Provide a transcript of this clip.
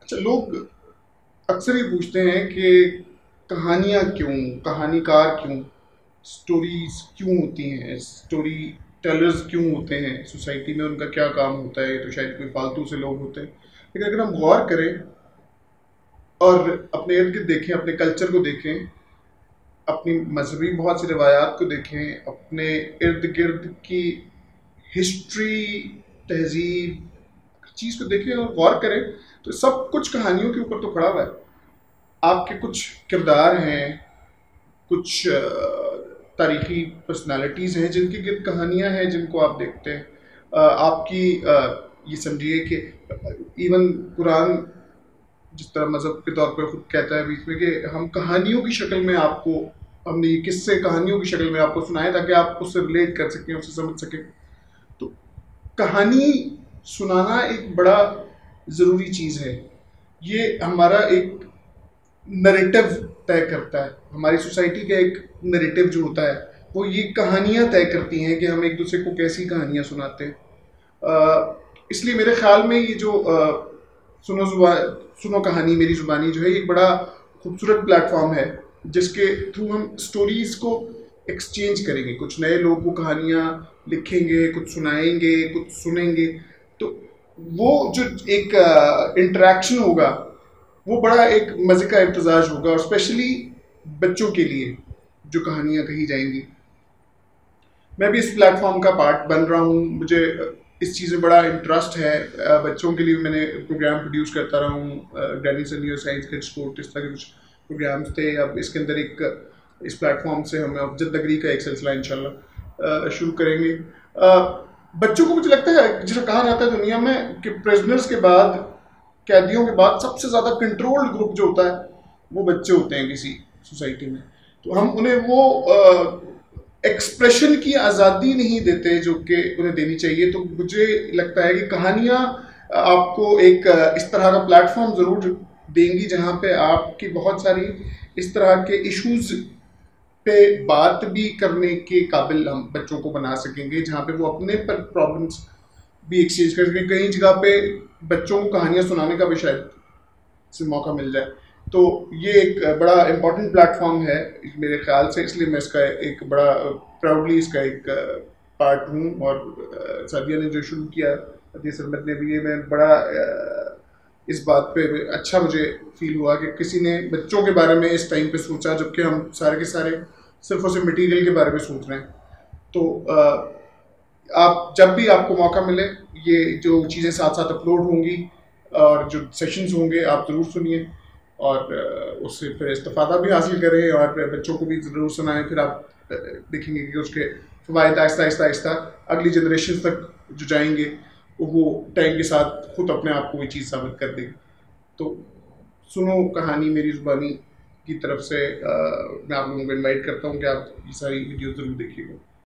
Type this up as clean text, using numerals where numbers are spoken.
अच्छा, लोग अक्सर ये पूछते हैं कि कहानियाँ क्यों, कहानीकार क्यों, स्टोरीज क्यों होती हैं, स्टोरी टेलर्स क्यों होते हैं, सोसाइटी में उनका क्या काम होता है। ये तो शायद कोई फालतू से लोग होते हैं, लेकिन अगर हम गौर करें और अपने इर्द गिर्द देखें, अपने कल्चर को देखें, अपनी मजहबी बहुत सी रिवायात को देखें, अपने इर्द गिर्द की हिस्ट्री, तहजीब, चीज़ को देखें और गौर करें, तो सब कुछ कहानियों के ऊपर तो खड़ा हुआ है। आपके कुछ किरदार हैं, कुछ तारीखी पर्सनालिटीज़ हैं जिनकी गिर्द कहानियाँ हैं जिनको आप देखते हैं। आपकी ये समझिए कि इवन कुरान जिस तरह मज़हब के तौर पर खुद कहता है बीच में कि हम कहानियों की शक्ल में आपको, हमने ये किस्से कहानियों की शक्ल में आपको सुनाए ताकि आप उससे रिलेट कर सकें, उससे समझ सकें। तो कहानी सुनाना एक बड़ा ज़रूरी चीज़ है। ये हमारा एक नरेटिव तय करता है। हमारी सोसाइटी का एक नरेटिव जो होता है वो ये कहानियाँ तय करती हैं कि हम एक दूसरे को कैसी कहानियाँ सुनाते हैं। इसलिए मेरे ख्याल में ये जो सुनो कहानी मेरी ज़ुबानी जो है, एक बड़ा खूबसूरत प्लेटफॉर्म है जिसके थ्रू हम स्टोरीज़ को एक्सचेंज करेंगे। कुछ नए लोग वो कहानियाँ लिखेंगे, कुछ सुनाएंगे, कुछ सुनेंगे। तो वो जो एक इंटरेक्शन होगा वो बड़ा एक मज़े का इम्तजाज होगा, और स्पेशली बच्चों के लिए जो कहानियाँ कही जाएंगी। मैं भी इस प्लेटफॉर्म का पार्ट बन रहा हूँ। मुझे इस चीज़ में बड़ा इंटरेस्ट है। बच्चों के लिए मैंने प्रोग्राम प्रोड्यूस करता रहा हूँ। Danny Sunny science kids sport, इस तरह के कुछ प्रोग्राम्स थे। अब इसके अंदर एक इस प्लेटफॉर्म से हम अब जिंदगी का एक सिलसिला इंशाल्लाह शुरू करेंगे। बच्चों को मुझे लगता है, जिसे कहा जाता है दुनिया में कि प्रिजनर्स के बाद, कैदियों के बाद सबसे ज़्यादा कंट्रोल्ड ग्रुप जो होता है वो बच्चे होते हैं किसी सोसाइटी में। तो हम उन्हें वो एक्सप्रेशन की आज़ादी नहीं देते जो कि उन्हें देनी चाहिए। तो मुझे लगता है कि कहानियाँ आपको एक इस तरह का प्लेटफॉर्म ज़रूर देंगी जहाँ पे आपकी बहुत सारी इस तरह के इश्यूज़ पे बात भी करने के काबिल हम बच्चों को बना सकेंगे, जहाँ पे वो अपने पर प्रॉब्लम्स भी एक्सचेंज कर सकें। कई जगह पे बच्चों को कहानियाँ सुनाने का भी शायद से मौका मिल जाए। तो ये एक बड़ा इम्पोर्टेंट प्लेटफॉर्म है मेरे ख्याल से, इसलिए मैं इसका एक बड़ा प्राउडली इसका एक पार्ट हूँ। और सादिया ने जो शुरू किया, सादिया सरमद ने भी, ये मैं बड़ा इस बात पे अच्छा मुझे फील हुआ कि किसी ने बच्चों के बारे में इस टाइम पे सोचा, जबकि हम सारे के सारे सिर्फ और सिर्फ मटीरियल के बारे में सोच रहे हैं। तो आप जब भी आपको मौका मिले, ये जो चीज़ें साथ साथ अपलोड होंगी और जो सेशंस होंगे आप ज़रूर सुनिए, और उससे फिर इस्तेफादा भी हासिल करें और बच्चों को भी ज़रूर सुनाएं। फिर आप देखेंगे कि उसके फ़वाइद आहिस्ता आहिस्ता आहिस्ता अगली जनरेशन तक जो जाएंगे वो टाइम के साथ खुद अपने आप को ये चीज़ साबित कर देगी। तो सुनो कहानी मेरी ज़ुबानी की तरफ से मैं आप लोगों को इनवाइट करता हूँ कि आप ये सारी वीडियो ज़रूर देखिएगा।